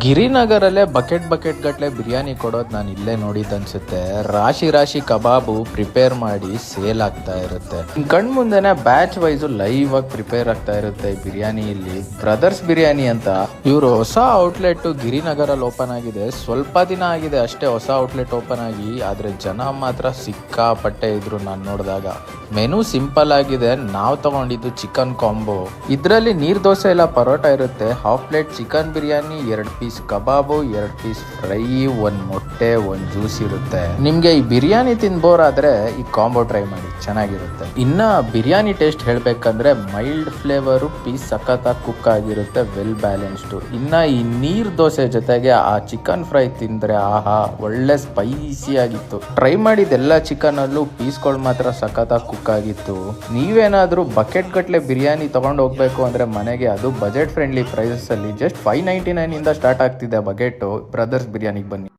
ಗಿರಿನಗರಲ್ಲೇ bucket ಗಟ್ಟಲೆ ಬಿರಿಯಾನಿ ಕೊಡೋದು ನಾನು ಇಲ್ಲೇ ನೋಡಿದ್ದು ಅನ್ಸುತ್ತೆ. ರಾಶಿ ಕಬಾಬು ಪ್ರಿಪೇರ್ ಮಾಡಿ ಸೇಲ್ ಆಗ್ತಾ ಇರುತ್ತೆ. ಕಣ್ ಮುಂದೆನೆ ಬ್ಯಾಚ್ ವೈಸ್ ಲೈವ್ ಆಗಿ ಪ್ರಿಪೇರ್ ಆಗ್ತಾ ಇರುತ್ತೆ ಈ ಬಿರಿಯಾನಿ. ಇಲ್ಲಿ ಬ್ರದರ್ಸ್ ಬಿರಿಯಾನಿ ಅಂತ ಇವರು ಹೊಸ ಔಟ್ಲೆಟ್ ಗಿರಿನಗರಲ್ಲಿ ಓಪನ್ ಆಗಿದೆ. ಸ್ವಲ್ಪ ದಿನ ಆಗಿದೆ ಅಷ್ಟೇ ಹೊಸ ಔಟ್ಲೆಟ್ ಓಪನ್ ಆಗಿ, ಆದ್ರೆ ಜನ ಮಾತ್ರ ಸಿಕ್ಕಾಪಟ್ಟೆ ಇದ್ರು. ನಾನು ನೋಡಿದಾಗ ಮೆನು ಸಿಂಪಲ್ ಆಗಿದೆ. ನಾವು ತಗೊಂಡಿದ್ದು ಚಿಕನ್ ಕಾಂಬೋ. ಇದರಲ್ಲಿ ನೀರ್ ದೋಸೆ ಇಲ್ಲ, ಪರೋಟ ಇರುತ್ತೆ. Half plate chicken biryani, 2 piece kebab, 2 piece fry, 1 ಮೊಟ್ಟೆ, 1 ಜ್ಯೂಸ್ ಇರುತ್ತೆ. ನಿಮ್ಗೆ ಈ ಬಿರಿಯಾನಿ ತಿನ್ಬೋರ್ ಆದ್ರೆ ಈ ಕಾಂಬೋ ಟ್ರೈ ಮಾಡಿ, ಚೆನ್ನಾಗಿರುತ್ತೆ. ಇನ್ನ ಬಿರಿಯಾನಿ ಟೇಸ್ಟ್ ಹೇಳ್ಬೇಕಂದ್ರೆ ಮೈಲ್ಡ್ ಫ್ಲೇವರ್, ಪೀಸ್ ಸಖತ್ತಾಗಿ ಕುಕ್ ಆಗಿರುತ್ತೆ, ವೆಲ್ ಬ್ಯಾಲೆನ್ಸ್ಡ್. ಇನ್ನ ಈ ನೀರ್ ದೋಸೆ ಜೊತೆಗೆ ಆ ಚಿಕನ್ ಫ್ರೈ ತಿಂದ್ರೆ ಆಹಾ, ಒಳ್ಳೆ ಸ್ಪೈಸಿ ಆಗಿತ್ತು. ಟ್ರೈ ಮಾಡಿದೆಲ್ಲ ಚಿಕನ್ ಅಲ್ಲೂ ಪೀಸ್ಗಳು ಮಾತ್ರ ಸಖತ್ತಾಗಿ ಕುಕ್ ಆಗಿತ್ತು. ನೀವೇನಾದ್ರೂ ಬಕೆಟ್ ಗಟ್ಲೆ ಬಿರಿಯಾನಿ ತಗೊಂಡು ಹೋಗ್ಬೇಕು ಅಂದ್ರೆ ಮನೆಗೆ, ಅದು ಬಜೆಟ್ ಫ್ರೆಂಡ್ಲಿ ಪ್ರೈಸಸ್ ಅಲ್ಲಿ ಜಸ್ಟ್ $599 ಇಂದ ಸ್ಟಾರ್ಟ್ ಆಗ್ತಿದೆ ಬಕೆಟ್. ಬ್ರದರ್ಸ್ ಬಿರಿಯಾನಿಗೆ ಬನ್ನಿ.